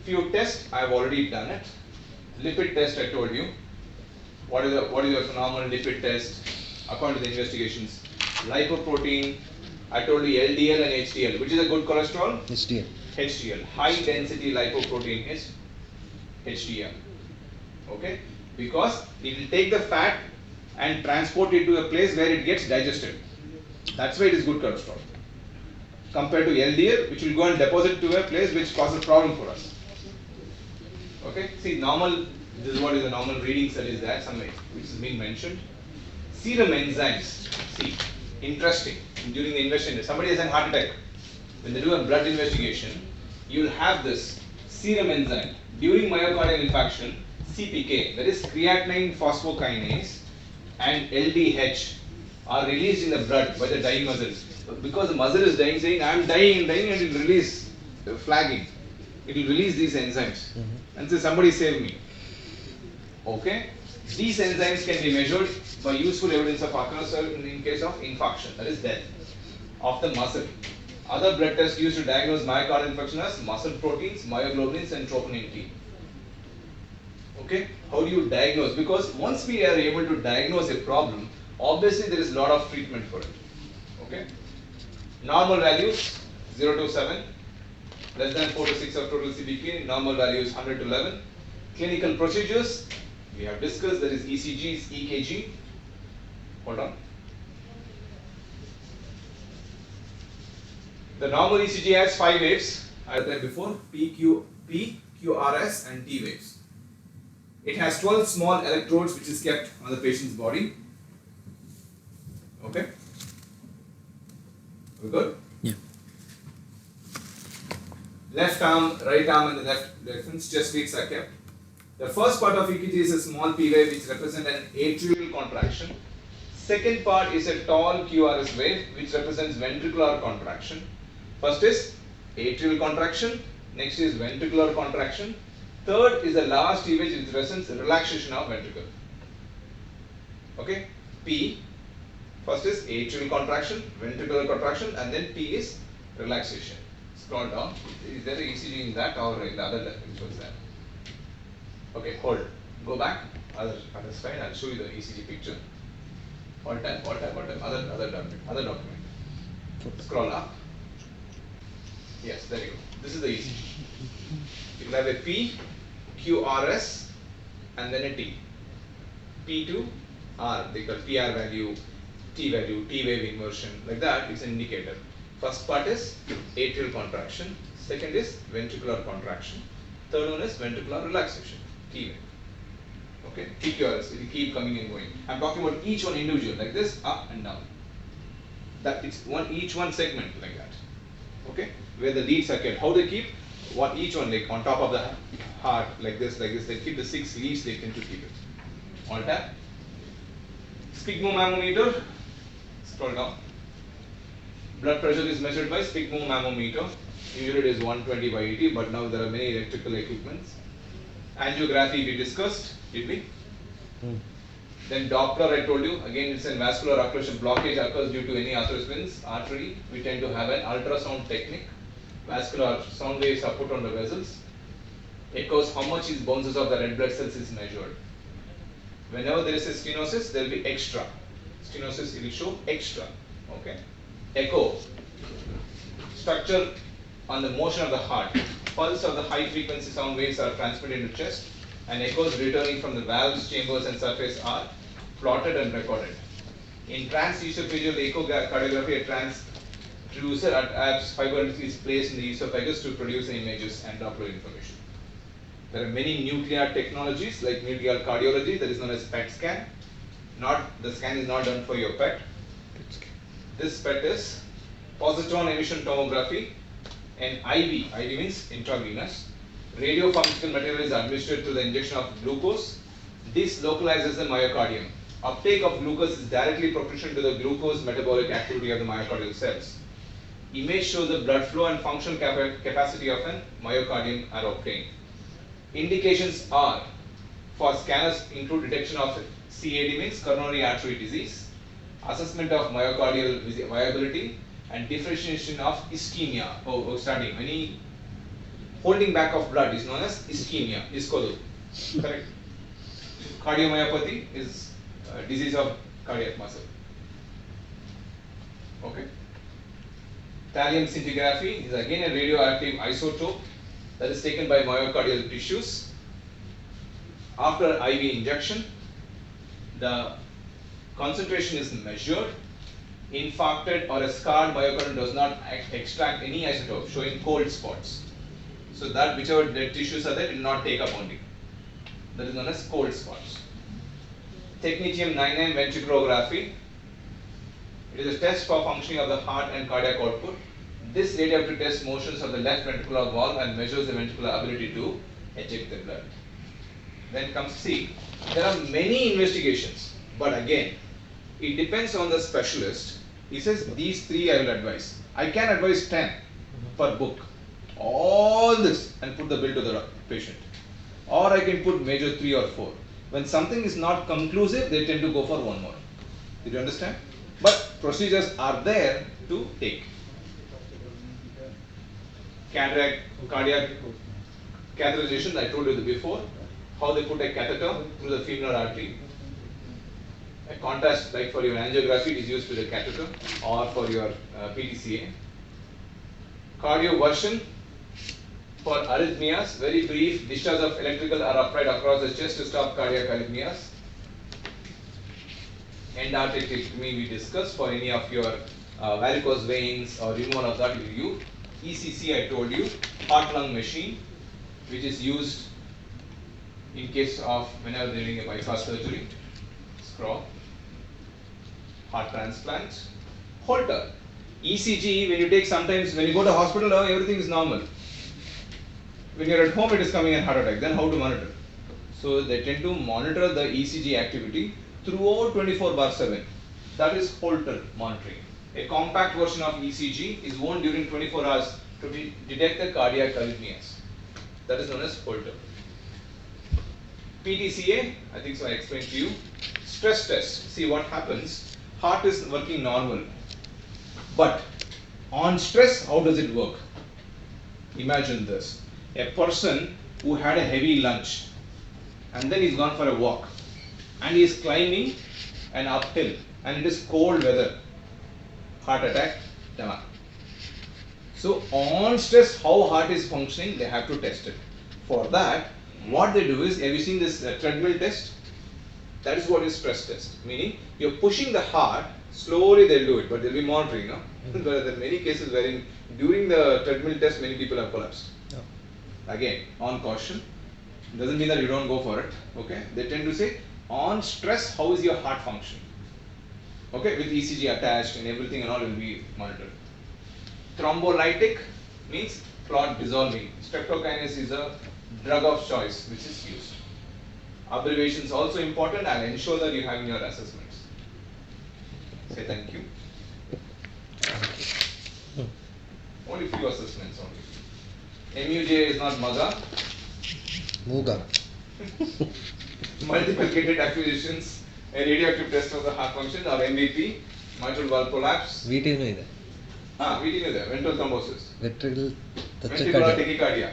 Few tests I have already done it. Lipid test I told you. What is your normal lipid test according to the investigations? Lipoprotein. I told you LDL and HDL. Which is a good cholesterol? HDL. HDL. High density lipoprotein is HDL. Okay? Because it will take the fat and transport it to a place where it gets digested. That's why it is good cholesterol. Compared to LDL, which will go and deposit to a place which causes problem for us. Okay? See, normal, this is what is the normal reading cell is there, some which is being mentioned. Serum enzymes. See, interesting. During the investigation, somebody has a heart attack. When they do a blood investigation, you will have this serum enzyme. During myocardial infarction, CPK, that is creatinine phosphokinase, and LDH are released in the blood by the dying muscles. Because the muscle is dying, saying, I am dying, and it will release, flagging. It will release these enzymes. And say, somebody save me. Okay? These enzymes can be measured by useful evidence of occurrence in case of infarction, that is death of the muscle. Other blood tests used to diagnose myocardial infarction as muscle proteins, myoglobins, and troponin T. Okay? How do you diagnose? Because once we are able to diagnose a problem, obviously there is a lot of treatment for it. Okay? Normal values 0 to 7, less than 4 to 6 of total CPK, normal values 100 to 11. Clinical procedures, we have discussed, there is ECGs, EKG. Hold on. The normal ECG has 5 waves, I said before, P, QRS and T waves. It has 12 small electrodes which is kept on the patient's body. Okay? We good? Yeah. Left arm, right arm and the left reference chest beats are kept. The first part of EKG is a small P wave which represents an atrial contraction. Second part is a tall QRS wave which represents ventricular contraction. First is atrial contraction, next is ventricular contraction. Third is the last T wave which represents relaxation of ventricle. Okay? P, first is atrial contraction, ventricular contraction, and then P is relaxation. Scroll down. Is there an ECG in that or in the other left which was there? Okay, hold. Go back. Other slide. I'll show you the ECG picture. All time. Other document. Scroll up. Yes, there you go. This is the ECG. You will have a P, QRS, and then a T. P to R, they call PR value, T wave inversion, like that is an indicator. First part is atrial contraction, second is ventricular contraction, third one is ventricular relaxation, T wave. Okay, TQRS, it will keep coming and going. I'm talking about each one individual, like this, up and down. That it's each one segment like that. Okay, where the leads are kept. How they keep? What each one, like on top of the heart, like this, they keep the 6 leads, they tend to keep it. All tap. Sphygmomanometer, scroll down. Blood pressure is measured by sphygmomanometer. Usually it is 120 by 80, but now there are many electrical equipments. Angiography we discussed, did we? Then Doppler, I told you, again it's a vascular occlusion. Blockage occurs due to any atherosclerosis artery. We tend to have an ultrasound technique. Vascular sound waves are put on the vessels. Echoes, how much is bounces of the red blood cells is measured. Whenever there is a stenosis, there will be extra. Stenosis, it will show extra. Okay. Echo, structure on the motion of the heart. Pulse of the high frequency sound waves are transmitted into chest, and echoes returning from the valves, chambers, and surface are plotted and recorded. In transesophageal echocardiography, a transducer at fiber is placed in the esophagus to produce the images and upload information. There are many nuclear technologies like nuclear cardiology that is known as PET scan. The scan is not done for your PET. This PET is positron emission tomography, and IV means intravenous. Radiopharmaceutical material is administered through the injection of glucose. This localizes the myocardium. Uptake of glucose is directly proportional to the glucose metabolic activity of the myocardial cells. Image shows the blood flow and functional capacity of a myocardium are obtained. Indications are for scanners include detection of CAD means coronary artery disease, assessment of myocardial viability, and differentiation of ischemia. Starting any holding back of blood is known as ischemia, ischolu. Correct? Cardiomyopathy is a disease of cardiac muscle. Okay. Thallium scintigraphy is again a radioactive isotope that is taken by myocardial tissues. After IV injection, the concentration is measured. Infarcted or a scarred myocardium does not extract any isotope, showing cold spots. So that whichever dead tissues are there, it will not take up only. That is known as cold spots. Technetium-99 ventriculography. It is a test for functioning of the heart and cardiac output. This radioactive test motions of the left ventricular valve and measures the ventricular ability to eject the blood. Then comes C. There are many investigations, but again, it depends on the specialist. He says these 3 I will advise. I can advise 10 per book. All this and put the bill to the patient. Or I can put major 3 or 4. When something is not conclusive, they tend to go for one more. Did you understand? But procedures are there to take. Cardiac catheterization, I told you before. How they put a catheter through the femoral artery. A contrast, like for your angiography, it is used with a catheter, or for your PTCA. Cardioversion for arrhythmias, very brief. Discharge of electrical or upright across the chest to stop cardiac arrhythmias. Endarterectomy we discussed for any of your varicose veins or removal of that you. ECC I told you, heart-lung machine, which is used in case of whenever they are doing a bypass surgery, screw, heart transplant. Holter, ECG, when you take sometimes, when you go to hospital, everything is normal. When you are at home, it is coming in heart attack. Then how to monitor? So they tend to monitor the ECG activity throughout 24/7. That is Holter monitoring. A compact version of ECG is worn during 24 hours to detect the cardiac arrhythmias. That is known as Holter. PTCA, I think so I explained to you. Stress test. See what happens. Heart is working normal. But on stress, how does it work? Imagine this. A person who had a heavy lunch and then he's gone for a walk and he is climbing an uphill and it is cold weather. Heart attack, done. So on stress, how heart is functioning, they have to test it. For that, what they do is, have you seen this treadmill test? That is what is stress test. Meaning, you're pushing the heart, slowly they'll do it, but they'll be monitoring. No? There are many cases wherein during the treadmill test, many people have collapsed. No. Again, on caution. Doesn't mean that you don't go for it. Okay? They tend to say, on stress, how is your heart functioning? Okay, with ECG attached and everything and all will be monitored. Thrombolytic means clot dissolving. Streptokinase is a drug of choice which is used. Abbreviations also important. I'll ensure that you have in your assessments. Say thank you. Only few assessments only. MUJ is not MUGA. Muga. Multiple gated acquisitions, a radioactive test of the heart function, or MVP, mitral valve collapse. VT no ide. VT is there, ventral thrombosis. Ventricular tachycardia.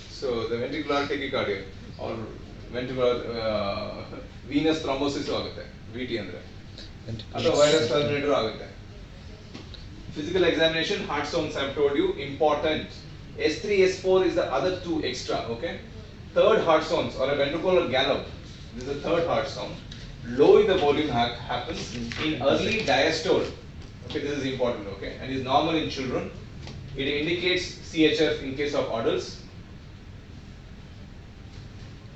So the ventricular tachycardia or ventricular venous thrombosis ಆಗುತ್ತೆ VT ಅಂದ್ರೆ ಅಥವಾ virus terminator ಆಗುತ್ತೆ. Physical examination, heart sounds I have told you, important. S3, S4 is the other two extra, okay? Third heart sounds or a ventricular gallop. This is the third heart sound. Low in the volume happens in early diastole. Okay, this is important, okay? And is normal in children. It indicates CHF in case of adults.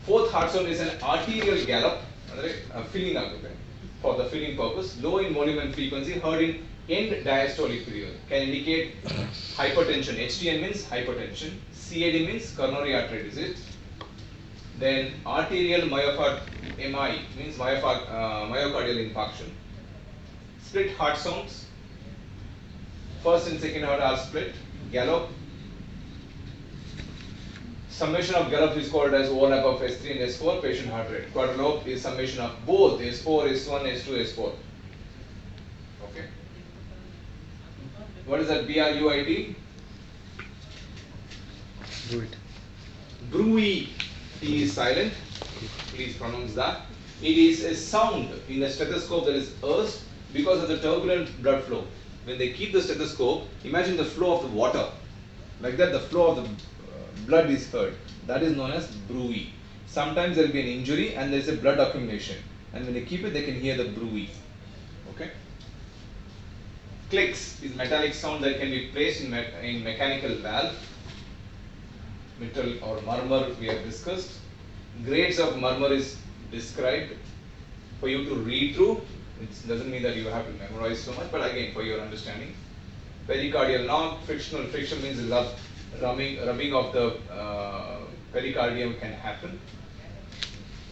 Fourth heart sound is an arterial gallop, filling okay, for the filling purpose. Low in volume and frequency, heard in end diastolic period. Can indicate hypertension. HTN means hypertension. CAD means coronary artery disease. Then arterial MI means myocardial infarction. Split heart sounds. First and second heart are split. Gallop. Summation of gallop is called as overlap of S3 and S4 patient heart rate. Quadrilope is summation of both S4, S1, S2, S4. Okay. What is that BRUIT? Do it. Bruit. T is silent. Please pronounce that. It is a sound in the stethoscope that is urged because of the turbulent blood flow. When they keep the stethoscope, imagine the flow of the water. Like that, the flow of the blood is heard. That is known as bruit. Sometimes there will be an injury and there is a blood accumulation. And when they keep it, they can hear the bruit. Okay? Clicks is metallic sound that can be placed in mechanical valve. Metal or murmur we have discussed. Grades of murmur is described for you to read through. It doesn't mean that you have to memorize so much, but again for your understanding. Pericardial knock, frictional. Friction means rubbing of the pericardium can happen.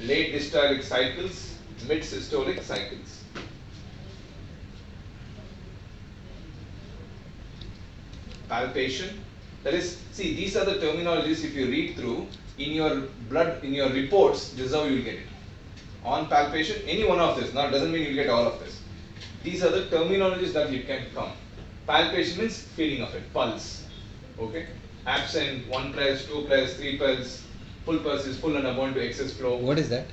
Late diastolic cycles, mid systolic cycles. Palpation. That is, see, these are the terminologies. If you read through in your blood, in your reports, this is how you will get it. On palpation, any one of this. Now, doesn't mean you will get all of this. These are the terminologies that you can come. Palpation means feeling of it, pulse. Okay. Absent, 1 pulse, 2 pulse, 3 pulse. Full pulse is full and above to excess flow. What is that?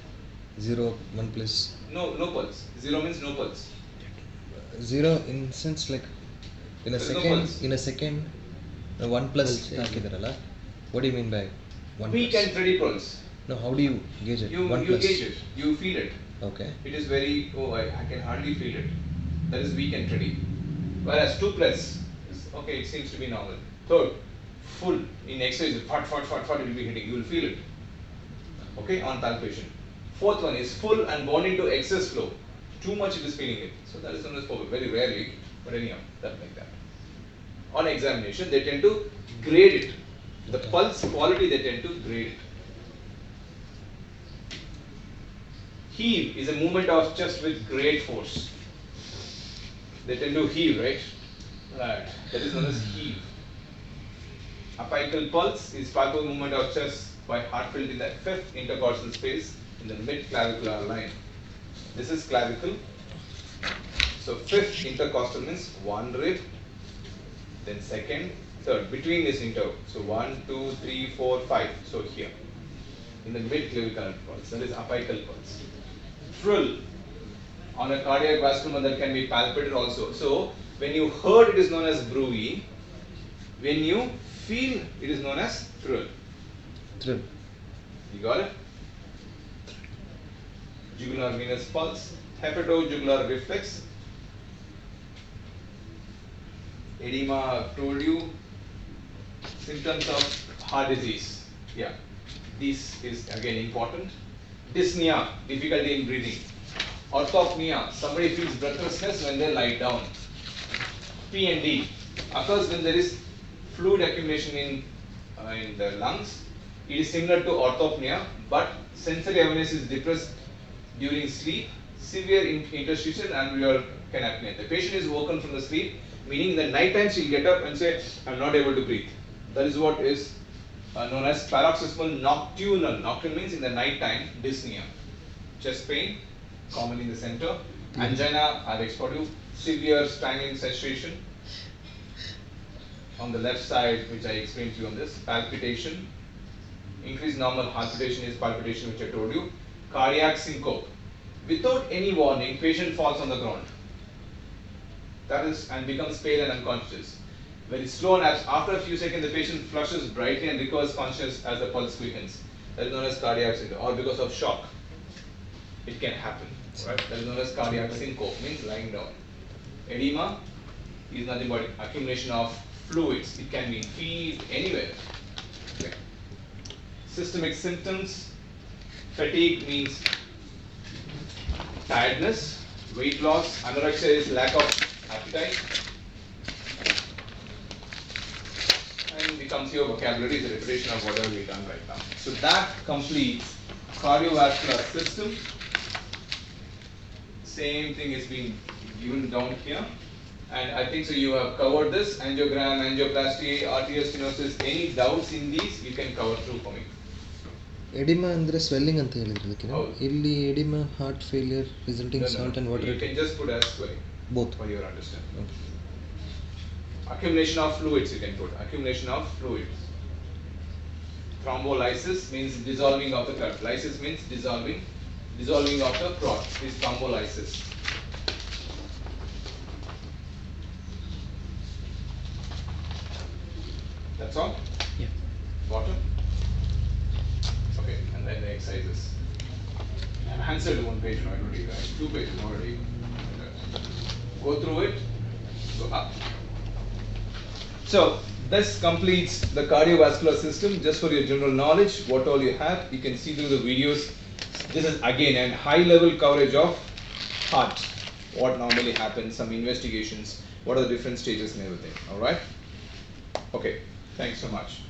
0, 1 plus. No pulse. 0 means no pulse. 0 in sense like in a There's no second. pulse. In a second, 1 plus ಹಾಕಿದಾರಲ್ಲ. What do you mean by 1 Weak plus? and steady pulse. No, how do you gauge it? You 1 plus. gauge it. You feel it. Okay. It is very, I can hardly feel it. That is weak and steady. Whereas 2 plus is, okay, it seems to be normal. Third, full in exercise, fart, it will be hitting. You will feel it. Okay, on palpation. Fourth one is full and bonding to excess flow. Too much it is feeling it. So that is known as phobic. Very rarely, but anyhow, that like that. On examination, they tend to grade it. The pulse quality, they tend to grade it. Heave is a movement of chest with great force. They tend to heave, right? Right. That is known as heave. Apical pulse is palpable movement of chest by heart filled in the 5th intercostal space in the mid-clavicular line. This is clavicle. So 5th intercostal means 1 rib, then 2nd, 3rd. Between this interval. So 1, 2, 3, 4, 5. So here. In the mid-clavicular pulse. That is apical pulse. Thrill on a cardiac vascular that can be palpated also. So when you heard, it is known as bruit. When you feel, it is known as thrill. Thrill. You got it? Jugular venous pulse, hepatojugular reflex. Edema, I've told you. Symptoms of heart disease. Yeah, this is again important. Dyspnea, difficulty in breathing. Orthopnea, somebody feels breathlessness when they lie down. P&D occurs when there is fluid accumulation in the lungs. It is similar to orthopnea, but sensory awareness is depressed during sleep. Severe interstitial alveolar can apnea. The patient is woken from the sleep, meaning in the night time she'll get up and say, I'm not able to breathe. That is what is known as paroxysmal nocturnal. Nocturnal means in the night time, dyspnea. Chest pain, common in the center. Angina, I've explained you. Severe strangling sensation on the left side, which I explained to you on this. Palpitation. Increased normal heart palpitation is palpitation, which I told you. Cardiac syncope. Without any warning, patient falls on the ground. That is, and becomes pale and unconscious. Very slow and after a few seconds, the patient flushes brightly and recovers consciousness as the pulse quickens. That is known as cardiac syncope, or because of shock. It can happen. Right? That is known as cardiac syncope, means lying down. Edema is nothing but accumulation of fluids. It can be in feet, anywhere. Okay. Systemic symptoms. Fatigue means tiredness. Weight loss. Anorexia is lack of appetite. And becomes your vocabulary, is a repetition of whatever we've done right now. So that completes cardiovascular system. Same thing is being given down here. And I think so you have covered this, angiogram, angioplasty, arterial stenosis. Any doubts in these, you can cover through for me. Oedema ಅಂದರೆ swelling ಅಂತ ಹೇಳಿದ್ರು ಅದಕ್ಕೆ ಹೌದು. ಇಲ್ಲಿ oedema heart failure resulting salt and water You can just put as swelling both. for your understanding. Accumulation of fluids, you can put accumulation of fluids. Thrombolysis means dissolving of the clot. Lysis means dissolving. Dissolving of the clot is thrombolysis. That's all? Yeah. Bottom? Okay, and then the exercises. I've answered one page already, guys. 2 pages already. Go through it, go up. So, this completes the cardiovascular system. Just for your general knowledge, what all you have, you can see through the videos. This is again a high level coverage of heart. What normally happens, some investigations, what are the different stages and everything. Alright? Okay, thanks so much.